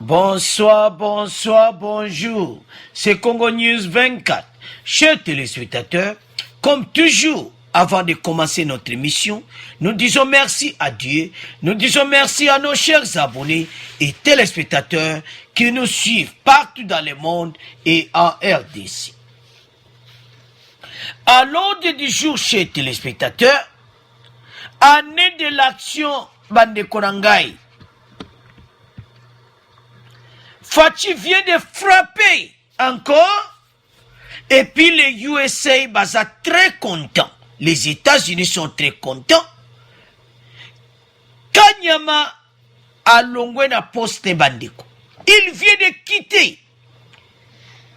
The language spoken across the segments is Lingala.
Bonsoir, bonsoir, bonjour. C'est Congo News 24. Chers téléspectateurs, comme toujours, avant de commencer notre émission, nous disons merci à Dieu, nous disons merci à nos chers abonnés et téléspectateurs qui nous suivent partout dans le monde et en RDC. À l'ordre du jour, chers téléspectateurs, année de l'action Bande Korangai. Fachi vient de frapper encore. Et puis les USA sont très contents. Les États-Unis sont très contents. Kanyama a longé na poste bandeko. Il vient de quitter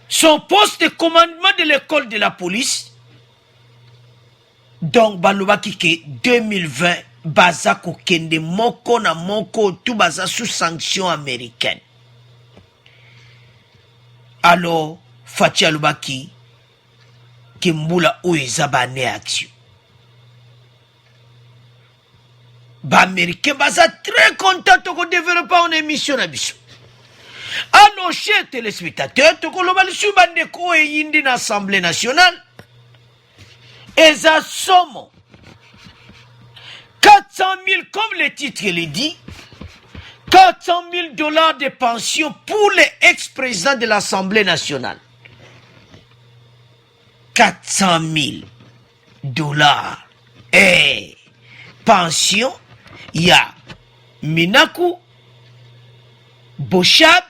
son poste de commandement de l'école de la police. Donc, balobaki ke 2020, baza kokende moko na moko, tout baza sous sanction américaine. Alors, Fachi alobaki, ke mbula oyo ba ne action. Ba américain baza très content de développer une émission na biso. À nos chers téléspectateurs, toko loba lisu bandeko e yindi na Assemblée nationale. Eza somo 400 000, comme le titre le dit, 400 000 $ de pension pour les ex-présidents de l'Assemblée nationale. 400 000 $. Et pension, il y a Minaku, Boshab,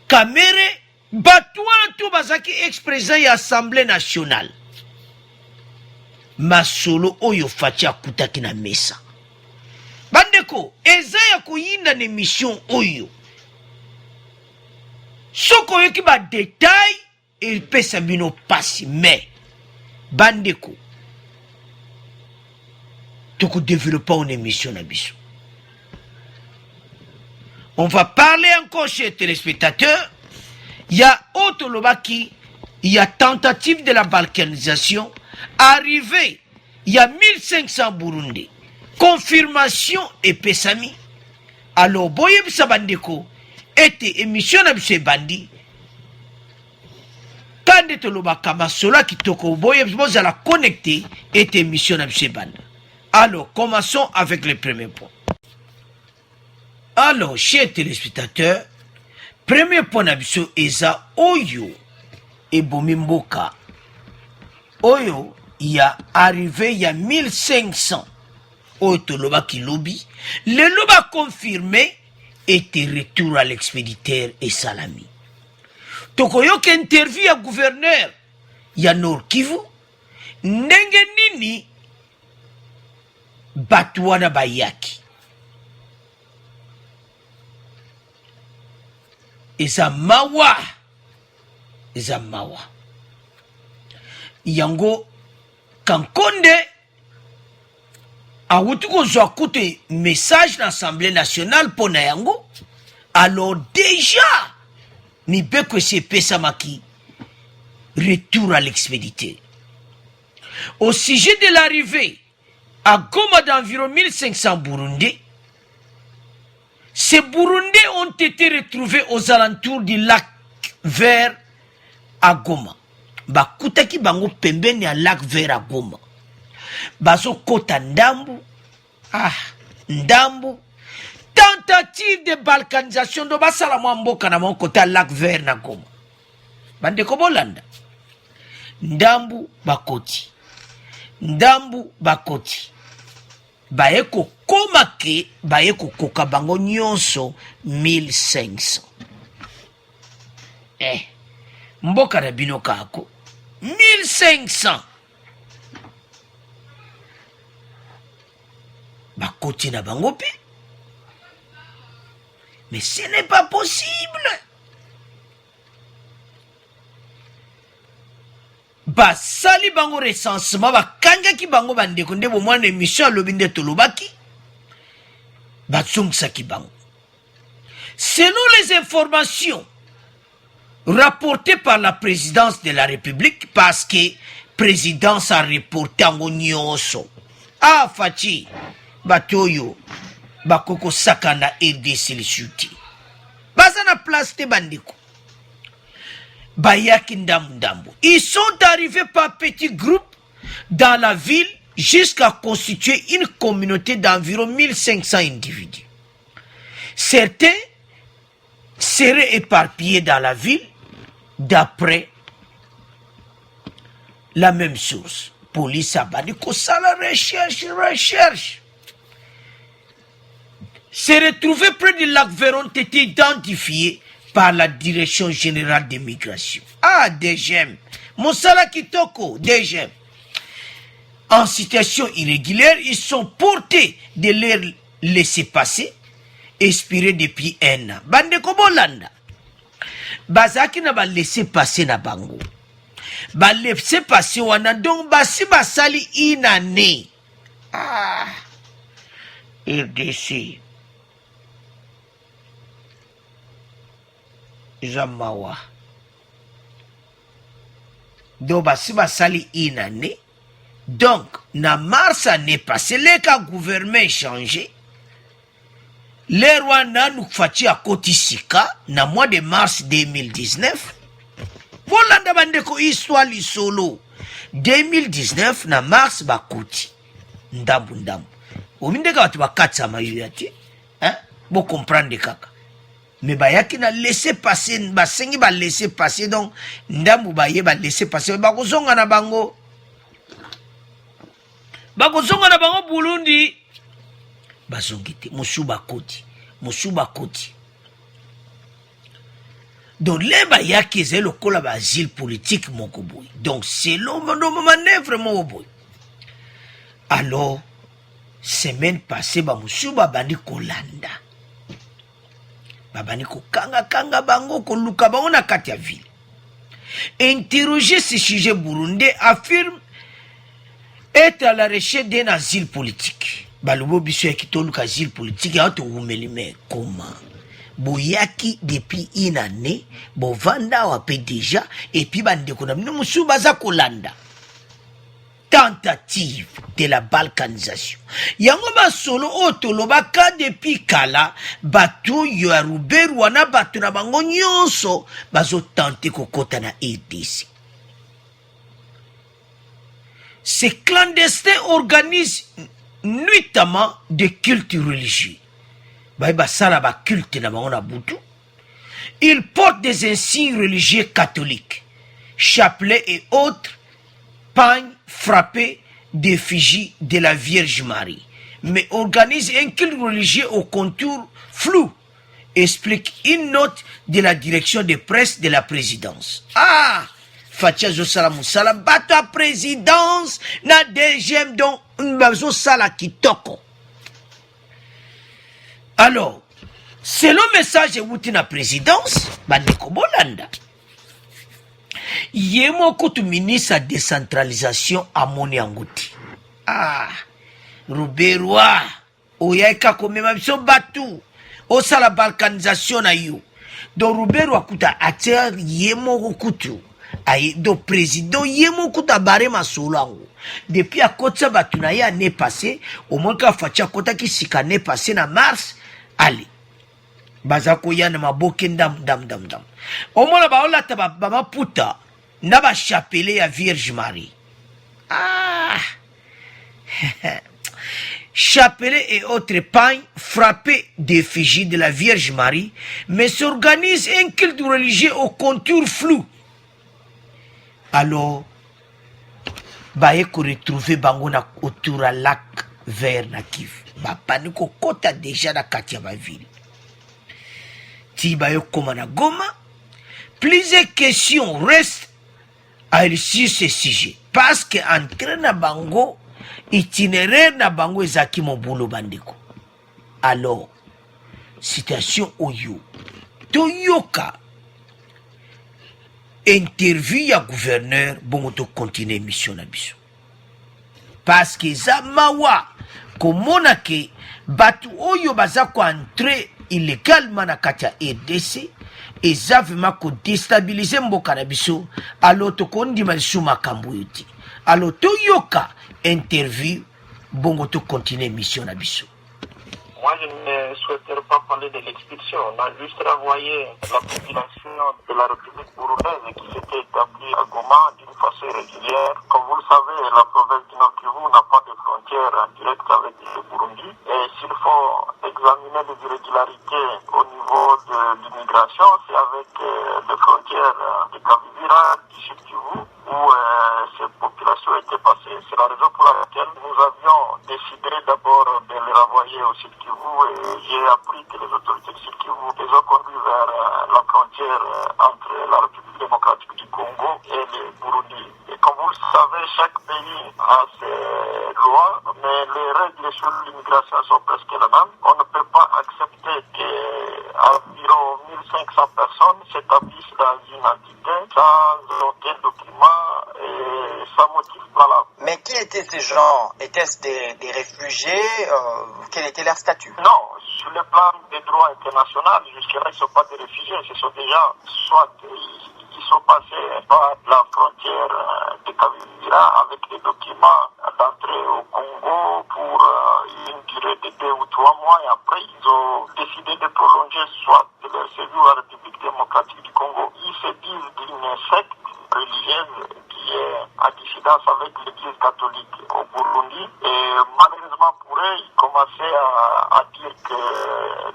Kamere, Batouan, tout bazaki ex-président de l'Assemblée nationale. Masolo oyo Fachi akutaki na mesa. Bandeko, eza ya kuyinda na mission oyo. Soko yoki ba détail, il peut sabino passi, mais bandeko, toko développer une émission na biso. On va parler encore chez les téléspectateurs. Il y a Otolobaki, il y a tentative de la balkanisation. Arrivé, il y a 1500 Burundi. Confirmation et pesami. Alors, Boyeb Sabandeko était émission à M. Bandi. Quand est le Bakama, cela qui toko Boyeb la connecter était émission à M. Bandi. Alors, commençons avec le premier point. Alors, chers téléspectateurs, premier point d'abord, Eza Oyo et Bomimboka. Oyo, il y a arrivé, il y a 1500. Oyo loba qui lobby. Le loba confirmé était retour à l'expéditeur et Salami. Tokoyo qui interview à gouverneur, il y a Nord Kivu. Ndenge nini Batouana Bayaki. Eza mawa. Eza mawa. Yango Kankonde a outuko zo koute message dans l'Assemblée nationale pour Nayango. Alors déjà ni beko se pesamaki retour à l'expéditeur. Au sujet de l'arrivée à Goma d'environ 1500 Burundais, ces Burundais ont été retrouvés aux alentours du lac Vert à Goma. Bakutaki bango pembeni ya lac Vert à Goma. Bazo kota ndambu. Ndambu. Tentative de balkanisation do basala mboka na mon kota lac Vert na Goma. Bande ko bolanda. Ndambu bakoti. Ndambu bakoti. Baeko komake, baeko koka bango nyonso 1500. Mboka na bino kako 1500. Bakoti na bango pe. Mais ce n'est pas possible. Basali bango recensement bakanga ki bango bandeko ndebo mwana émission alobinde tolobaki. Batsungsa ki bango. Selon les informations rapportées par la présidence de la République, parce que présidence a reporté en nyonso. Fachi batoyo bakoko sakana RDC le suti. place te bandeko. Bayaki ndambo. Ils sont arrivés par petits groupes dans la ville jusqu'à constituer une communauté d'environ 1500 individus. Certains seraient éparpillés dans la ville d'après la même source. Police a banni que ça la recherche. Se retrouver près du lac Véron était identifié par la Direction Générale des Migrations. Ah, DGM. Moussala Kitoko, DGM. En situation irrégulière, ils sont portés de les laisser passer, expiré depuis 1 an. Bande Kobolanda. Bazaki na ba laisser passer na bango. Ba laisser passer wana donc basi basali inane. Ah. RDC. Zamawa. Donc basi basali inane. Donc, na mars année passée, le gouvernement changé. Les Rwanda nous fati à Kotisika, na mois de mars 2019. Volanda bandeko histoire li solo. 2019 na mars bakoti. Ndambu. Omindeka watu bakatsa mayuyati. Hein? Bo comprendre kaka. Mais bayaki na laisser passer, basengi ba laisser passer donc ndambu baye ba laisser passer bakozonga na bango. Bakozonga na bango Burundi. Bazongite musuba koti. Donc les bayaki c'est le kola asile politique moko boy. Donc c'est l'homme manœuvre moko boy. Alors semaine passée ba musuba bandi kolanda. Babani ko kanga bango ko luka bango na kati ya ville. Interroger ce sujet burundais affirme être à la recherche d'un asile politique. Balubo biso ya kitolu ka asile politique ya to umelime comment. Boyaki depuis une année, bovanda wape déjà et puis bande ko na musu baza kolanda. Tentative de la balkanisation. Yango ba solo otolobaka depuis kala batu ya Ruberu wana batu na bango nyonso bazo tenter kokota na RDC. Ces clandestins organisent nuitamment des cultes religieux. Ils portent des insignes religieux catholiques, chapelets et autres pagnes frappés d'effigies de la Vierge Marie, mais organisent un culte religieux au contour flou, explique une note de la direction de presse de la présidence. Ah! Fatia Zosala Salam, bata présidence, na deuxième don, Mbazo Sala Kitoko. Alors, selon le message de la présidence, Bandeko Bolanda, Yemo Koutou ministre de décentralisation à Moniangouti. Ah, Ruberwa, Oyaika Komema Biso Batu, Osala balkanisation na you. Donc Ruberwa Kouta Ater Yemo Koutou. Aïe, donc président Yemo Kouta Barema Solango. Depuis à côté batuna ya année passée, au moins qu'à Fatia Kota qui s'y année passée na mars, allez. Bazako ya na maboke dam. Au moins la baola tababa puta, na ba chapelet ya Vierge Marie. Ah! Chapelet et autres pagnes frappés d'effigie de la Vierge Marie, mais s'organise un culte religieux au contour flou. Alors, baye ko retrouver bango na autour à lac vert na Kivu. Ba paniko kota déjà na kati ya ba ville. Ti baye koma na Goma, plusieurs questions restent à sur ce sujet parce que entre na bango itinéraire na bango ezaki mon boulot bandeko. Alors, citation oyo Toyoka interview ya gouverneur bon to continuer mission na biso parce que za mawa komona ke batu oyo baza ko entrer illégalement na kati ya RDC eza vraiment ko déstabiliser mboka na biso alors to kondima lisu makambo yoti alors toyoka interview bon to continuer mission na biso. Moi, je ne souhaiterais pas parler de l'expulsion. On a juste renvoyé la population de la République burundaise qui s'était établie à Goma d'une façon régulière. Comme vous le savez, la province du Nord Kivu n'a pas de frontière directe avec le Burundi. Et s'il faut examiner les irrégularités au niveau de l'immigration, c'est avec les frontières de Kavivira, du Sud Kivu, où ces populations étaient passées. C'est la raison pour laquelle nous avions décidé d'abord de les renvoyer au Sud Kivu, et j'ai appris que les autorités du Sud Kivu les ont conduits vers la frontière entre la République démocratique du Congo et le Burundi. Et comme vous le savez, chaque pays a ses lois, mais les règles sur l'immigration sont presque les mêmes. On ne peut pas accepter qu'environ 1500 personnes s'établissent dans une entité sans aucun document et sans motif valable. Mais qui étaient ces gens? Étaient-ce des réfugiés? Quel était leur statut? Non, sur le plan des droits internationaux, jusque-là, ils ne sont pas des réfugiés. Ce sont des gens, soit ils sont passés par la frontière de Kavivira avec des documents d'entrée au Congo pour une durée de 2 ou 3 mois, et après, ils ont décidé de prolonger soit leur séjour à la République démocratique du Congo. Ils se disent d'une secte religieuse qui est en dissidence avec l'Église catholique au Burundi, et malheureusement pour eux, ils commençaient à dire que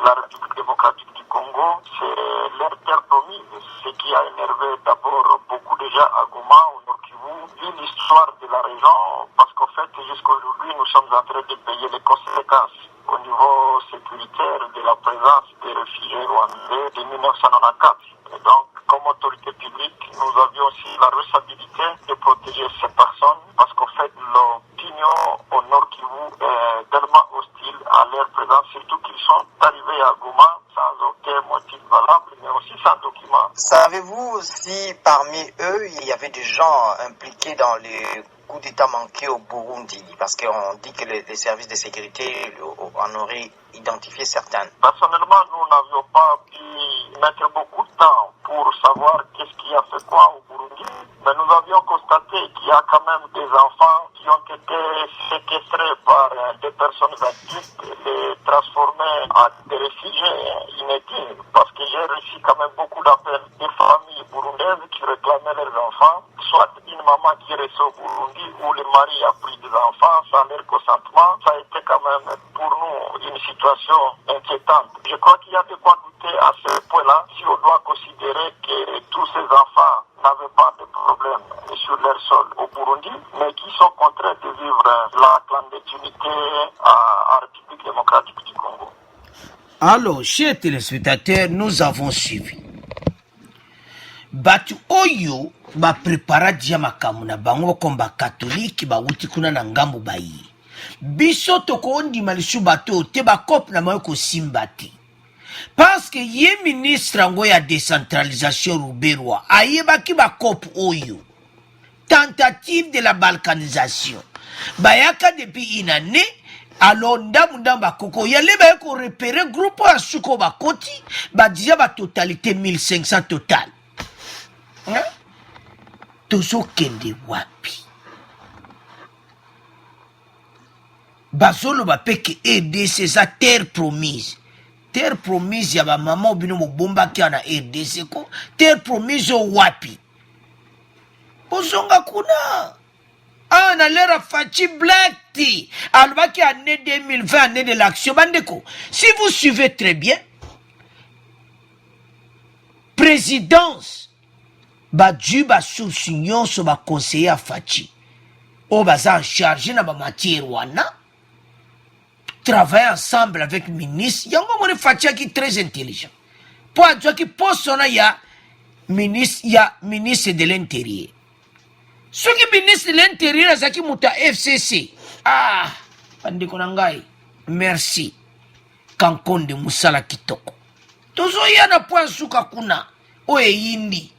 la République démocratique du Congo, c'est leur terre promise, ce qui a énervé d'abord beaucoup de gens à Goma, au Nord Kivu, vu l'histoire de la région, parce qu'en fait, jusqu'aujourd'hui, nous sommes en train de payer les conséquences au niveau sécuritaire de la présence des réfugiés rwandais de 1994. Et donc, comme autorité publique, nous avions aussi la responsabilité de protéger ces personnes, parce qu'en fait, l'opinion au Nord Kivu est tellement hostile à leur présence, surtout qu'ils sont arrivés à Goma sans aucun motif valable, mais aussi sans document. Savez-vous si parmi eux, il y avait des gens impliqués dans les coups d'État manqués au Burundi? Parce qu'on dit que les services de sécurité en auraient identifié certaines. Personnellement, nous n'avions pas pu mettre beaucoup de temps pour savoir qu'est-ce qui a fait quoi au Burundi, mais nous avions constaté qu'il y a quand même des enfants qui ont été séquestrés par des personnes adultes et les transformés en des réfugiés inédits, parce que j'ai reçu quand même beaucoup d'appels des familles burundaises qui réclamaient leurs enfants, soit une maman qui est restée au Burundi où le mari a pris des enfants sans leur consentement. Ça a été quand même pour nous une situation inquiétante. Je crois qu'il y a de quoi douter à ce point-là si on doit considérer que tous ces enfants n'avaient pas de problème sur leur sol au Burundi, mais qui sont contraints de vivre la clandestinité à République démocratique du Congo. Alors, chers téléspectateurs, nous avons suivi. Batu oyo ba prepara dia makamu na bango komba katoliki ba wuti kuna na ngambo bayi. Biso toko ondima lisu bato te ba kop na mayo ko simbati. Parce que ye ministre ango ya décentralisation Ruberwa ayebaki ba kop oyo. Tentative de la balkanisation. Bayaka depuis une année. Alors ndamunda bakoko yale ba ko repérer groupe a suko bakoti ba dia ba totalité 1500 total. Tozokende wapi? Bazolo bapeke RDC sa terre promise. Terre promise ya ba mama obino mobomba ki na RDC ko. Terre promise o wapi? Bozonga kuna. Na l'era Fachi Black Tea. Albaki année 2020, année de l'action. Bandeko, si vous suivez très bien, présidence, Badju Basous Nyonso ba conseiller à Fachi. O baza en charge na ba matière wana. Travailler ensemble avec ministre. Yango mone Fachi qui très intelligent. Pour adjoint qui pose son ya ministre de l'intérieur. Ce qui ministre de l'intérieur azaki muta FCC. Bandeko nangai. Merci. Kankonde musala kitoko. Tozo yana point suka kuna. Oye yindi.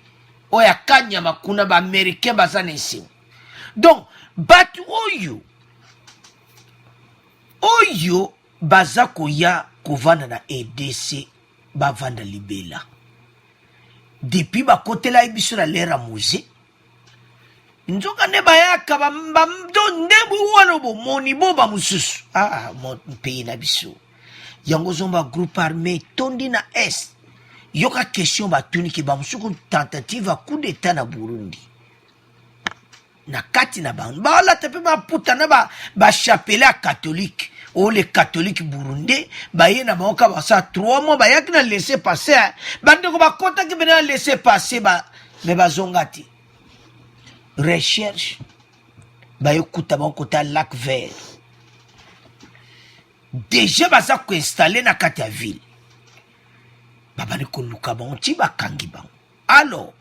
Oya kanya makuna ba américain bazanesi. Donc batu oyo bazako ya kovanda na EDC bavanda libela. Depuis ba kotela ibiso na lera musée. Nzoka ne bayaka bamdo ndebu wano bo moni bo ba mususu. Mon pays na biso. yango zomba groupe armé tondi na est yoka question batuni ke bamusuku tentative a coup d'état na Burundi na kati na bango balata mpe baputana bachapele ya catholique oyo les catholiques burundais baye na bango ka basa 3 mois bayaki na laisser passer bandeko bakotaki bene na laisser passer me bazonga te recherche baye kuta bango kota lac vert déjà baza koinstalle na kati ya ville babandi koluka bango ti bakangi bango alors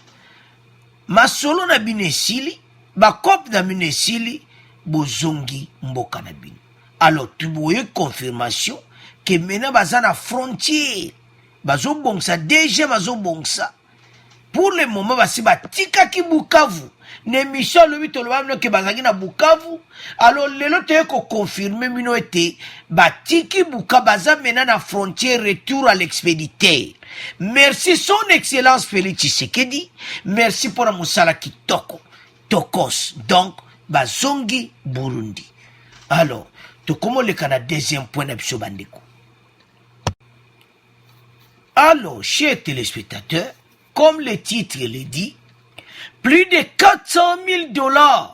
masolo na bino esili bakope na bino esili bozongi mboka na bino alors tuboye confirmation ke mena baza na frontière bazobongisa déjà bazobongisa pour le moment basi batikaki Bukavu ne émission alobi toloba bino ke bazalaki na Bukavu alors lelo toye koconfirme bino ete batiki Bukavu baza mena na frontière retour à l'expéditeur. Merci son excellence Félix Tshisekedi, merci pour la mosala kitoko tokos donc bazongi Burundi. Alors comment le Canada deuxième point d'abso bandeko. Alors chers téléspectateurs, comme le titre le dit, plus de 400 000 $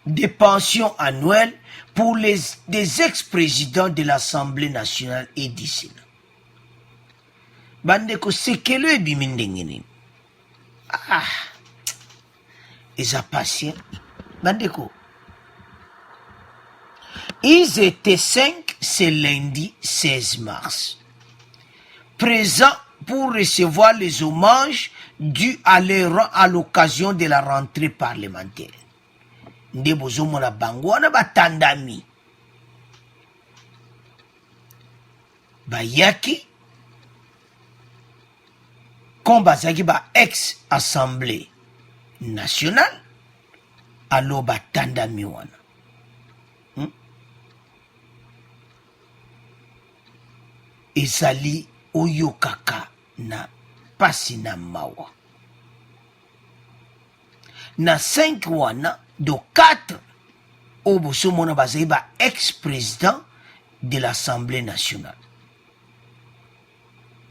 de pensions annuelles pour des ex-présidents de l'Assemblée nationale et du Sénat. Bandeko sekelo ebimi ndenge nini? Eza patient. Bandeko. Ils étaient 5 ce lundi 16 mars. Présents pour recevoir les hommages dus à leur rang à l'occasion de la rentrée parlementaire. Nde bozomona bango wana batandami. Bayaki comme bazaki ba ex-assemblée nationale alors batandami wana. Ezali oyo kaka na pasi na mawa. Na 5 wana do 4 oboso mona bazali ba ex-président de l'Assemblée nationale.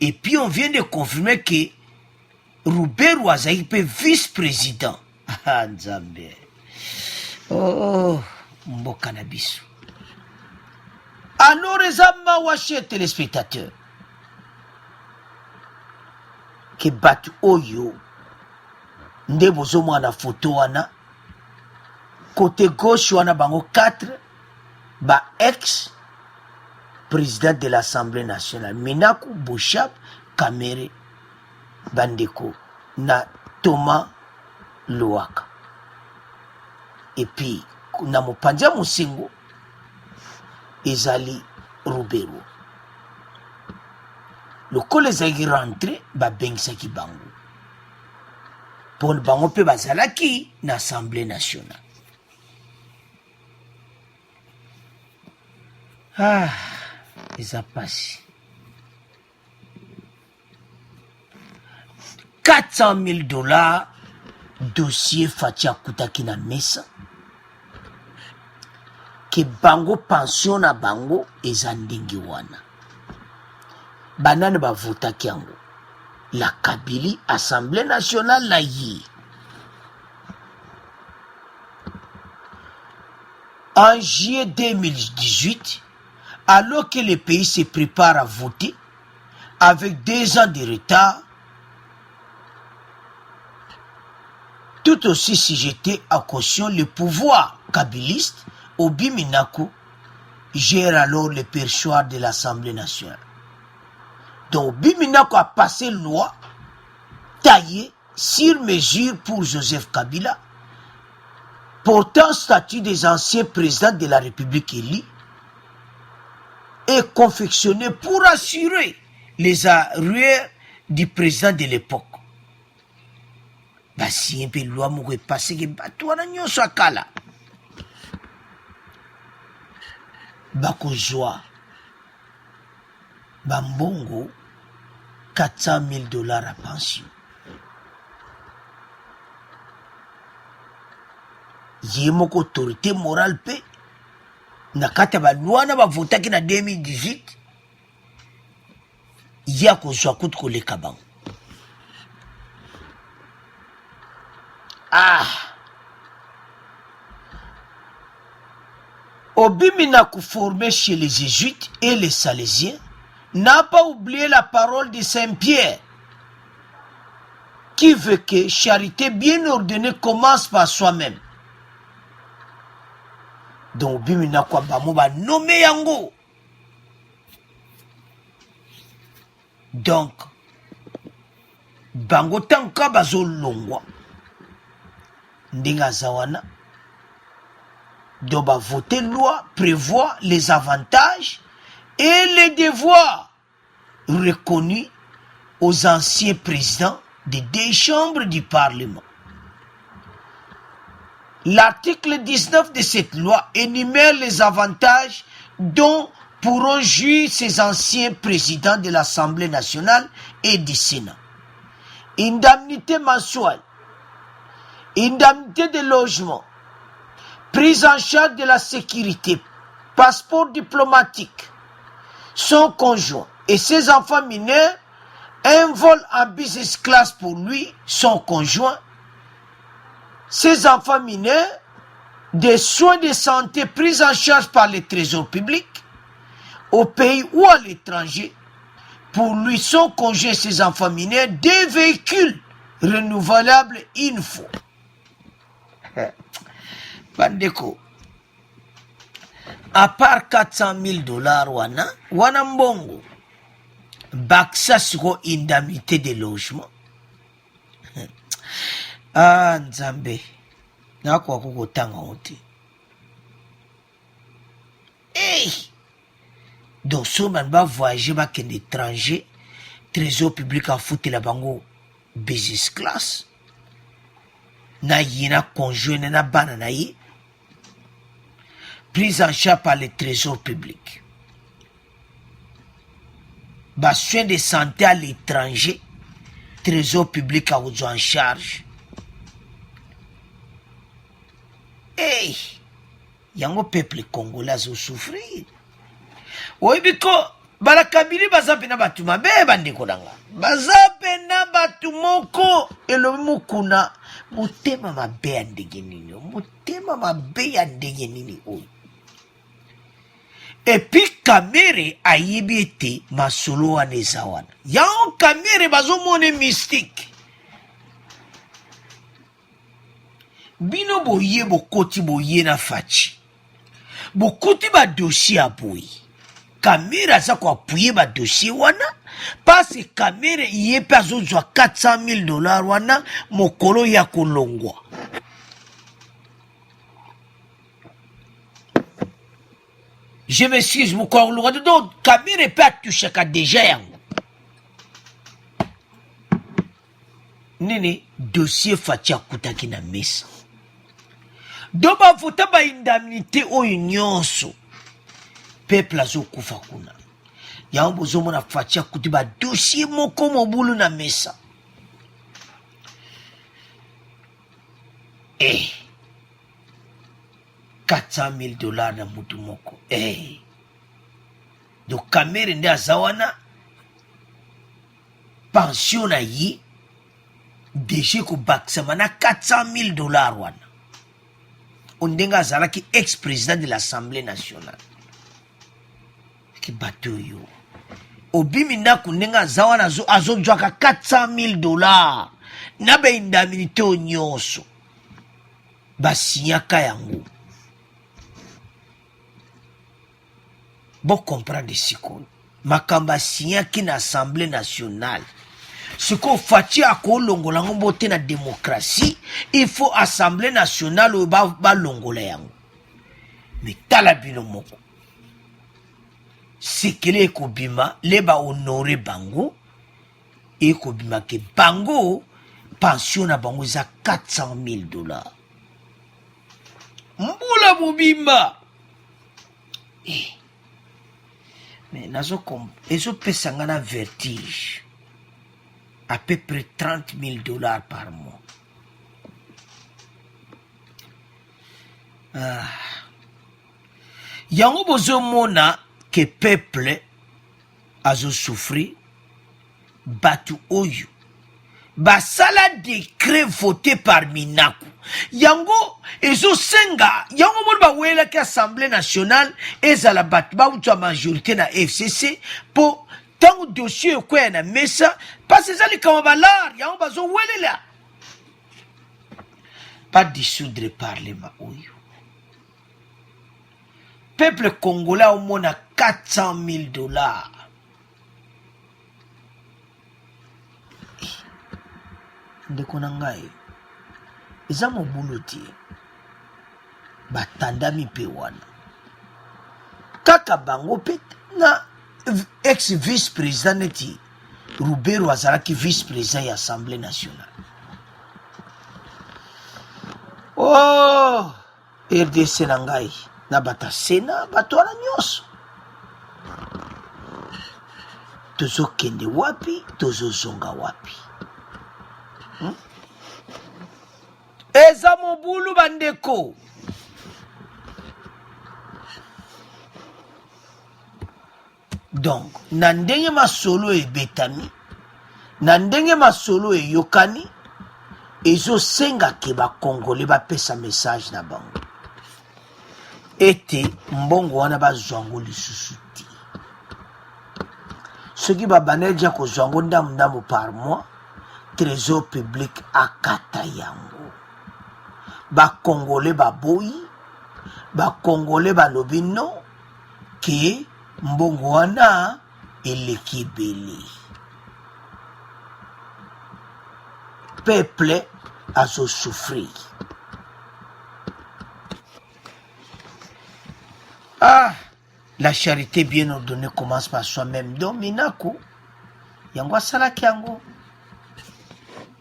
Et puis on vient de confirmer que Rouberu azali pe vice-président. Ah Nzambe. Oh mboka na biso. Alors les amis, chers téléspectateurs, que batu oyo nde bozomo na photo wana côté gauche wana bango 4 ba ex président de l'Assemblée nationale Minaku Boshab Kamere bandeko na Thomas Louaka et puis na mopanja mosingo ezali Rouberu. Le collège est rentré, ba bengisaki bango. Pour bango pe bazalaki na Assemblée nationale. Ah, ils a passé. 400 000 $, dossier Fatia Koutaki na mesa. Que bango pension na bango ezandingi wana. Banane ba votaki yango. La Kabylie, Assemblée nationale na yi. En juillet 2018, alors que le pays se prépare à voter, avec 2 ans de retard, tout aussi sujeté à caution le pouvoir kabyliste, Obi Minaku gère alors le perchoir de l'Assemblée nationale. Donc Obi Minaku a passé une loi taillée sur mesure pour Joseph Kabila, portant statut des anciens présidents de la République élus et confectionnée pour assurer les arrières du président de l'époque. Basi un peu loi moko passé que batouana nyonso akala. Bakozwa bambongo 400 000 $ à pension. Yemoko autorité morale pe na kata ba loi na ba votaki na 2018 ya kozwa kutu koleka bango. Obimi n'a formé chez les Jésuites et les Salésiens, n'a pas oublié la parole de Saint-Pierre, qui veut que charité bien ordonnée commence par soi-même. Donc, Obimi n'a quoi ba nommé yango. Donc, bango tanka bazo longwa. Ndinga zawana. Donc, voter loi prévoit les avantages et les devoirs reconnus aux anciens présidents des deux chambres du Parlement. L'article 19 de cette loi énumère les avantages dont pourront jouir ces anciens présidents de l'Assemblée nationale et du Sénat. Indemnité mensuelle, indemnité de logement, prise en charge de la sécurité, passeport diplomatique, son conjoint et ses enfants mineurs, un vol en business class pour lui, son conjoint, ses enfants mineurs, des soins de santé pris en charge par le trésor public, au pays ou à l'étranger, pour lui, son conjoint et ses enfants mineurs, des véhicules renouvelables une fois. Bandeko, à part 400 000 $, wana mbongo, baksa siko indemnité de logement. Nzambe, na kwa kuko tanga ote. Donc, si on va voyager à l'étranger, trésor public a foutu la bango business class. Na yina conjoint na banana yi. Prise en charge par le trésor public. Bas soins de santé à l'étranger, trésor public a vous en charge. Yango peuple congolais a souffrir. Oui, biko, balakabili bazape na batu mabe bandeko nanga. Bazape na batu moko elomukuna mutema mabe ya ndenge nini. Mutema mabe ya ndenge nini oyo. Et puis Kamere a yibite masolo wana ezawana. Yango Kamere bazomone mystique. Bino boye bokoti boye na fachi. Bokoti ba dossier aboyi. Kamere aza kwa appuyer ba dossier wana. Parce que Kamere yepe azozwa 400 000 $ wana mokolo ya kolongwa. Je m'excuse, mon corps lourd. Donc, Kamere peut toucher qu'à déjà yango. Nene, dossier fatia kutaki na mesa. Donc, ba vota ba indemnité o nyonso. Peuple azo kufa kuna. Yango bozomo na fatia kuti ba dossier moko mobulu na mesa. 400 000 $ na mutu moko. Donc Kamere nde azawana pension na yi deje ko baksama na 400 000 $ wana. Ondenga azalaki ex-président de l'Assemblée nationale. Ki bato yo. Obimi ndaku ndenga azawana azojwaka 400 000 $ na be indemnité nyonso. Basinyaka yango. Bon comprendre sikoyo. Makamba sinyaki na Assemblée nationale. Ce qu'on fait à Kolongola ngobote na démocratie, il faut Assemblée nationale ou ba longola yango. Mais tala bino moko. Sekele ekobima leba honorer bango ekobima ke bango pension na bango za 400 000 $. Mbula bobimba. Mais nazo pesanga na vertige. À peu près 30 000 $ par mois. Yango bozo mona que peuple azo souffri batu oyo basala décret voté par Minaku yango ezosenga yango moni bawelaki assemblée nationale ezala bato bauta majorité na FCC po tango dossier ekwea na mesa parce eza likama balar yango bazowelela pas dissoudre parlement oyo peuple congolais omona 400 000 $. Ndeko na ngai eza mobulu te batandami mpe wana kaka bango mpe na ex vice président neti Rubero azalaki vice président ya assemblée nationale. Oh RDC na ngai na bata sena bato wana nyonso tozokende wapi tozozonga wapi? Eza mobulu bandeko. Donc na ndenge masolo ebetami na ndenge masolo eyokani ezosenga ke bakongole bapesa message na bango ete mbongo wana bazwango lisusu te soki babaneja kozwango ndambu par mois trésor public akata yango bakongole baboyi bakongole balobi no ke mbongo wana eleki ebele peuple azosouffrir. Ah, la charité bien ordonnée commence par soi-même. Donc Minaku yango asalaki yango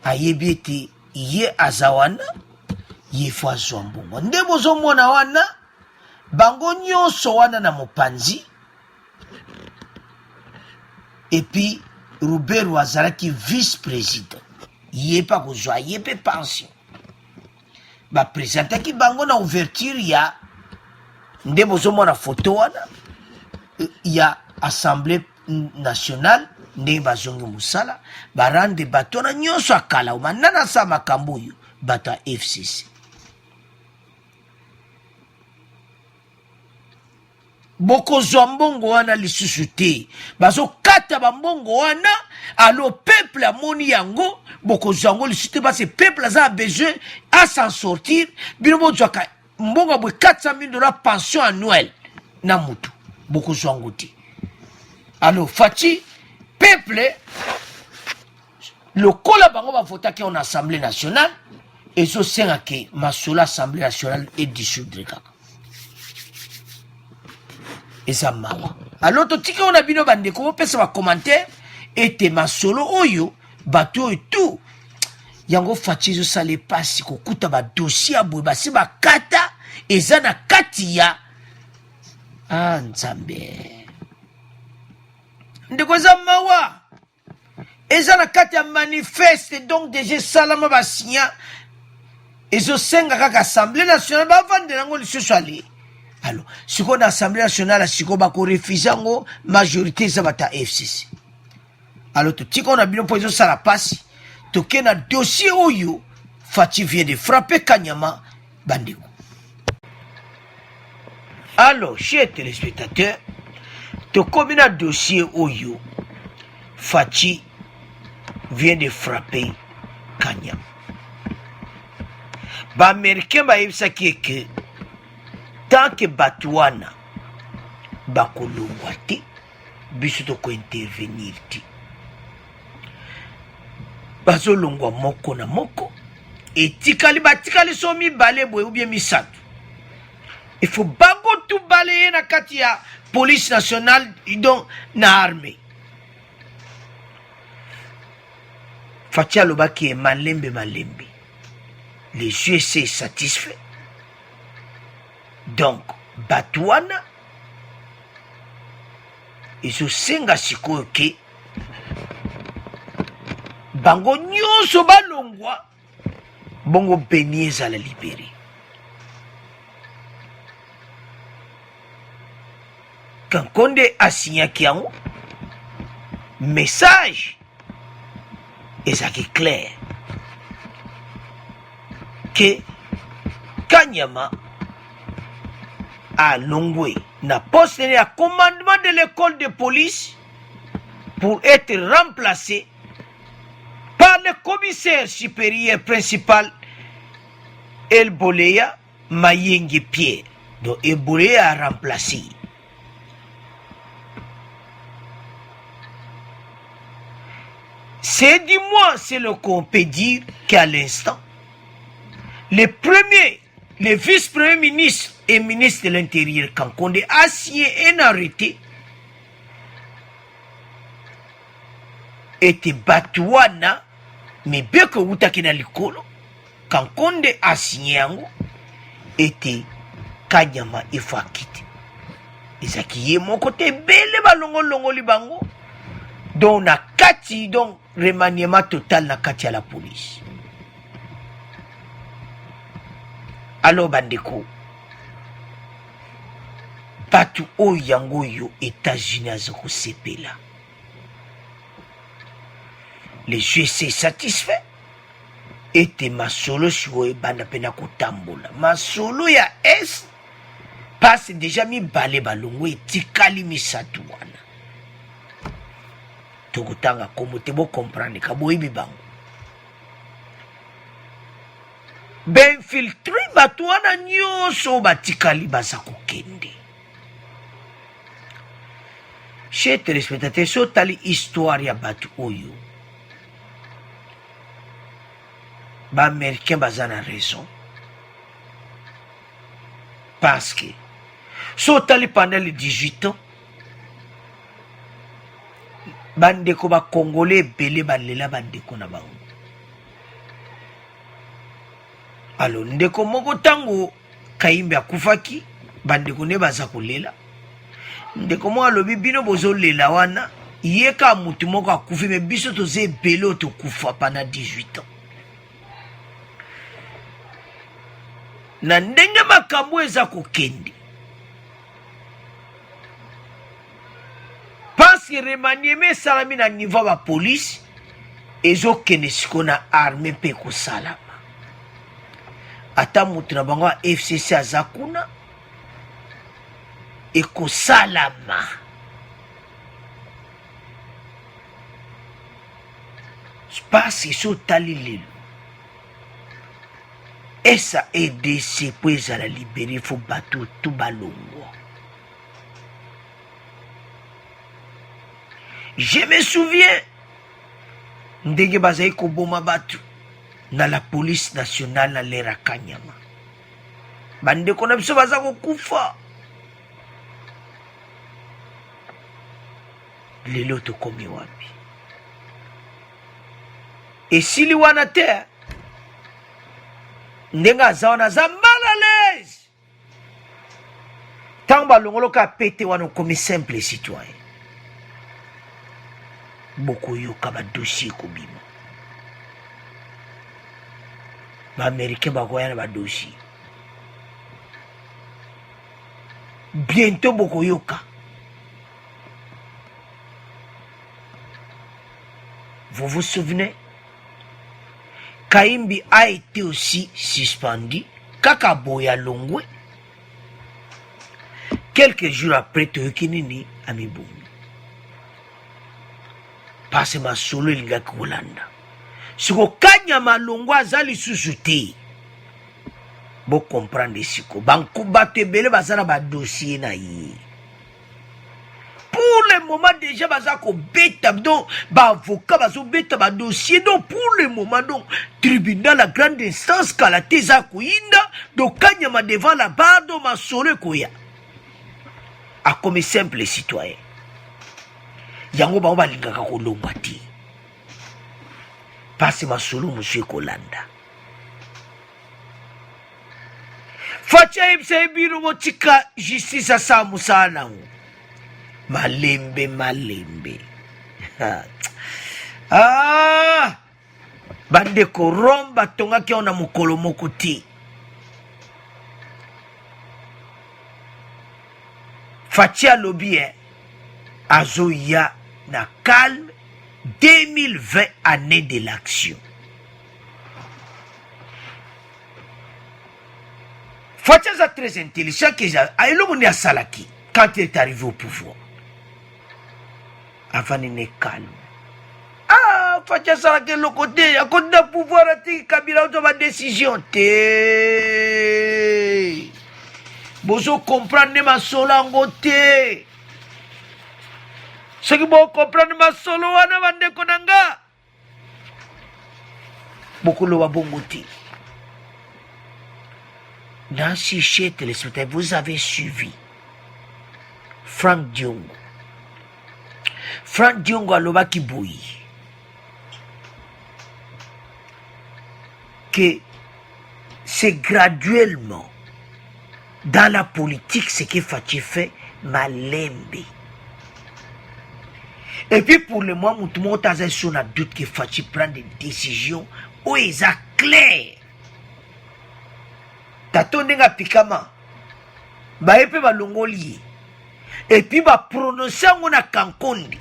ayebi ete ye azawana ye fo azwa mbongo nde bozomona wana bango nyonso wana na mopanzi epi Rubero azalaki vice président ye pa kozwa ye pe pension bapresentaki bango na ouverture ya nde bozomona photo wana ya assemblée nationale ndenge bazongi mosala barande bato wana nyonso akala manana asa makambo oyo bato ya FCC bokozwa mbongo wana lisusu te bazokata bambongo wana alo peuple amoni yango bokozwa yango lisusu te basi peuple aza besoin à s'en sortir bino bozwaka mbongo bwe 400 000 $ pension annuelle na mutu bokozwa yango te alo faci peuple lokola bango bavotaki en assemblée nationale ezosenga ke masolo assemblée nationale edissoudre kaka eza mawa alors totiki ona bino bandeko bopesa bacommentaire ete masolo oyo bato oyo tu yango faci ezosala epasi kokuta badossier ya boye basi bakata eza na kati ya nzambe ndeko eza mawa eza na kati ya manifeste donc deja esalama basinya ezosenga kaka assemblée nationale bavandela yango lisusu ale alors sikoyo na assemblée nationale sikoyo bakorefuse yango majorité eza bata FCC alors totika na bino mpo ezosala pasi toke na dossier oyo Faci vient de frapper Kanyama bandeko. Alors chers téléspectateurs tokomi na dossier oyo Faci vient de frapper Kanyama baaméricain bayebisaki eke tant que bato wana bakolongwa te biso tokointervenir te bazolongwa moko na moko etikali batikali so mibale boye ubie misato il faut bango tu balaye na kati ya police nationale donc na armée Faci alobaki e malembe malembe les USA est satisfait donc bato wana ezosenga sikoyo ke bango nyonso balongwa bongo beni ezala libéré Kankonde asignaki yango message Et ça qui est clair que Kanyama a Longwe n'a postulé à commandement de l'école de police pour être remplacé par le commissaire supérieur principal El Boleya Mayenge Pierre. Donc El Boleya a remplacé. C'est du moins, c'est le qu'on peut dire qu'à l'instant, le vice-premier ministre et ministre de l'Intérieur, Kankonde, a signé un arrêté était Batouana, mais bien que vous t'avez dans l'école, Kankonde a signé yango, était Kanyama il faut quitter. Et ça qui est mon côté, belle balongo libango, donc na kati, donc remaniement total na kati à la police. Alors bandeko, patu o yango yo États-Unis azoko sepela. Les GC satisfaits était masolo sur banda pena kotambola. Masolo ya est passe déjà mi balé balongo et tikali mi satouana. Tokotanga komote bo comprendre kabo ibi bango. Ben filtré batouana nyoso batikali basako kende. Chers téléspectateurs, so tali histoire ya batu oyo. Ba américain bazana raison. Parce que so tali pendant les 18 ans, bandeko ba congolais belé balela bandeko na bango. Alors ndeko moko tango Kayimbe akufaki bandeko ne baza kolela. Ndeko mo alobi bino bozo lela wana yeka mutu moko akufi me biso toze belé to kufa pendant 18 ans. Na ndenge makambo eza kokende. Parce que remaniement salami na niveau ba police ezo kene siko na armée pe ko salama. Ata mutu na bango FCC azakuna eko salama. Parce que so tali lelo. Et ça EDC pour la libérer, il faut battre tout ballon. Je me souviens, ndenge bazai ko boma batu na la police nationale na l'era Kanyama. Bande ko na biso baza ko kufa. Lelo to komi wapi. Et sili wana te ndenga zaona za mal à l'aise. Tant balongolo ka pété wana comme simple citoyen. Beaucoup yoka ba dossier ko bima. Ba américain ba koyana ba dossier. Bientôt beaucoup yoka. Vous vous souvenez? Kayimbi a été aussi suspendu. Kaka Boya Longwe. Quelques jours après, Toyokinini a mis boum. Parce que ma solo il y a Kolanda. Si vous Kanyama Longwa azali sous-souté. Vous comprenez ce que Bankou Bate Bele Bazana ba dossier na yi. Pour le moment déjà bazako beta donc ba avocat bazo beta ba dossier donc pour le moment donc tribunal la grande instance kala teza kuinda donc Kanyama devant la barre do masole koya a comme simple citoyen yango ba balingaka ko longwa ti parce masolo monsieur Kolanda facha ibse biro motika justice asa musana malembe ah bande ko romba tonga ki ona mukolo moko ti fatia lobby azo ya na calme 2020 année de l'action. Fachaza très intelligent Salaki quand il est arrivé au pouvoir. Avant il n'est calme. Ah, Fachaza Salaki le côté, à côté du pouvoir, Kabila a une décision. Bozo comprendre ma solo en côté. Ce qui vont comprendre ma solo wana bande konanga. Beaucoup le wabongote. Dans ce chez téléspectateurs, vous avez suivi Frank Diongo. Frank Diongo a loba kiboui. Que c'est graduellement dans la politique ce que Fachi fait malembe. Et puis pour le moment, tout le monde a sur la doute que Fachi prend des décisions où ils sont clairs. Tato ndenga pikama. Ba epe ba longoli. Et puis ba prononcer ngona kankondi.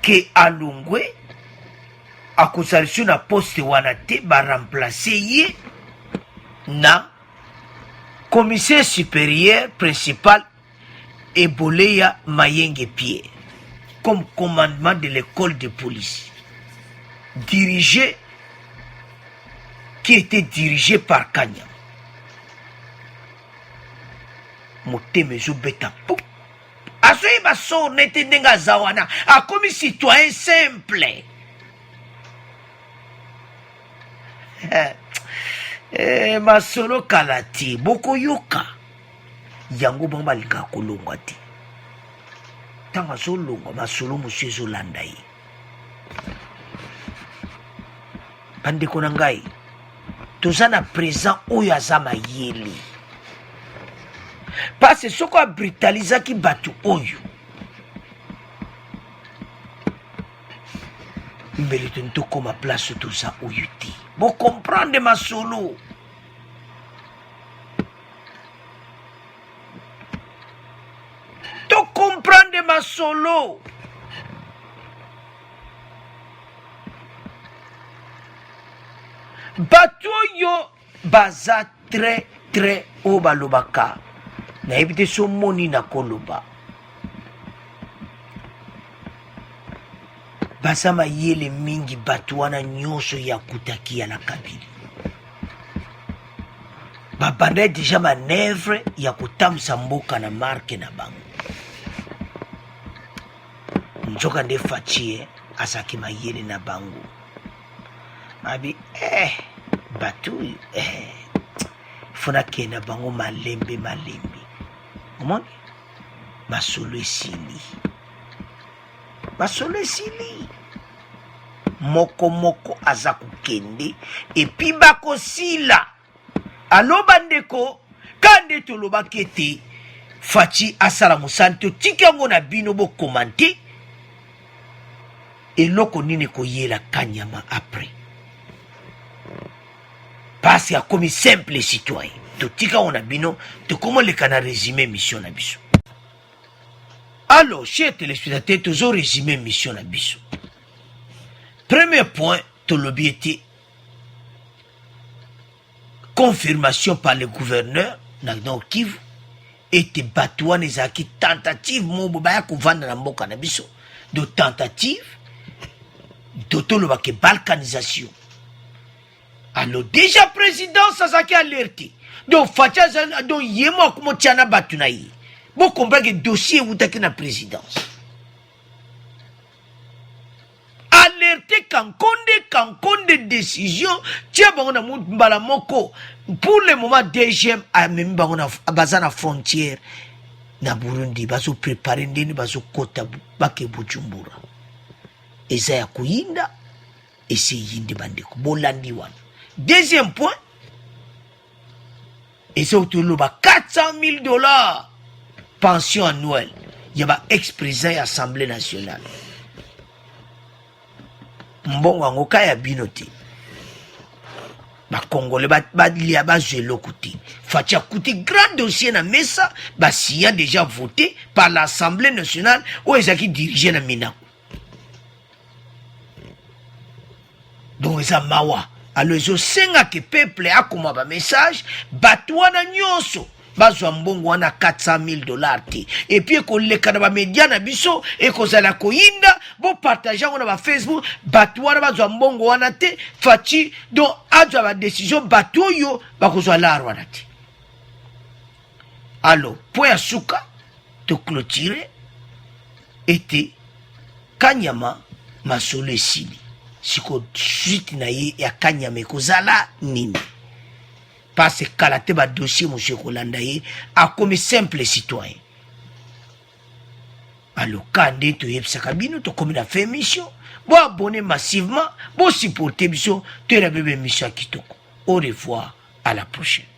Que alongwe a kusalishu na poste wanate ba remplacer ye na commissaire supérieur principal Eboleya Mayenge Pierre comme commandement de l'école de police qui était dirigé par Kanyama. Motemezo beta pou. Asoye baso nete ndenga zawana a comme citoyen simple. Masolo kalati boko yoka. Yango bamba lika kolongwa te. Tanga so longwa masolo monsieur Zolanda ye. Bande konangai. Tozana présent oyo azama yeli. Parce que ce qu'on brutaliser qui batu oyo. Mbele tento koma place tout ça oyo ti. Bon comprendre ma solo. To comprendre ma solo. Batu yo baza très très au balobaka. Na ebite so moni na koloba. Basama yele mingi batu wana nyoso ya kutaki ya la kabili. Babanda deja manevre ya kutamsa mboka na marke na bango. Njoka nde fachie asaki mayele na bango. Abi batu funa kena bango malembe. Omoni masolo esili. Moko aza kukende epi bako sila. Aloba ndeko kande toloba kete Fachi asala musanto tikango na bino bo komante eloko nini koyela Kanyama après. Parce qu'il y a comme simple citoyen. Tout tika on a bino, tout comment le cana résumé mission na biso. Alors, chers téléspectateurs, toujours résumé mission na biso. Premier point, tout l'objectif confirmation par le gouverneur na Nord Kivu était batouan ezaki tentative mobo baya kovanda na mboka na biso de tentative d'autoloba ke balkanisation. Alors déjà président Sasaki alerté. Donc Facha donc yemo comme tiana batunayi. Bon comprendre que dossier ou taki na présidence. Alerté kankonde décision tia bango na mbala moko pour le moment DGM a même bango na bazana frontière na Burundi bazo préparer ndeni bazo kota bake Bujumbura. Eza ya kuyinda ese yindi bandeko bolandi wana. Deuxième point, et c'est autour de 400 000 $ pension annuelle. Il y a un ex-président de l'Assemblée nationale. Mbongo ngoka ya binote. Ba Congolais ba liya ba jelo kuti. Facha kuti grand dossier na mesa ba siya déjà voté par l'Assemblée nationale où ezaki dirigé na Minako. donc eza mawa alors ezosengaka peuple akoma bamessage bato wana nyonso bazwa mbongo wana $400,000 te epuis ekoleka na bamedia na biso ekozala koyinda bopartage yango na bafacebook bato wana bazwa mbongo wana te faci donc azwa badesizio bato oyo bakozwa lar wana te alors po ya suka toclotire ete Kanyama masolo esili siko suite na ye ya Kanyama ekozala nini parce kala te ba dossier monsieur kolanda ye akomi simple citoyen alors kande to yebisaka bino tokomi na fait émission bo abonner massivement bo supporter biso to la bébé émission kitoko au revoir à la prochaine.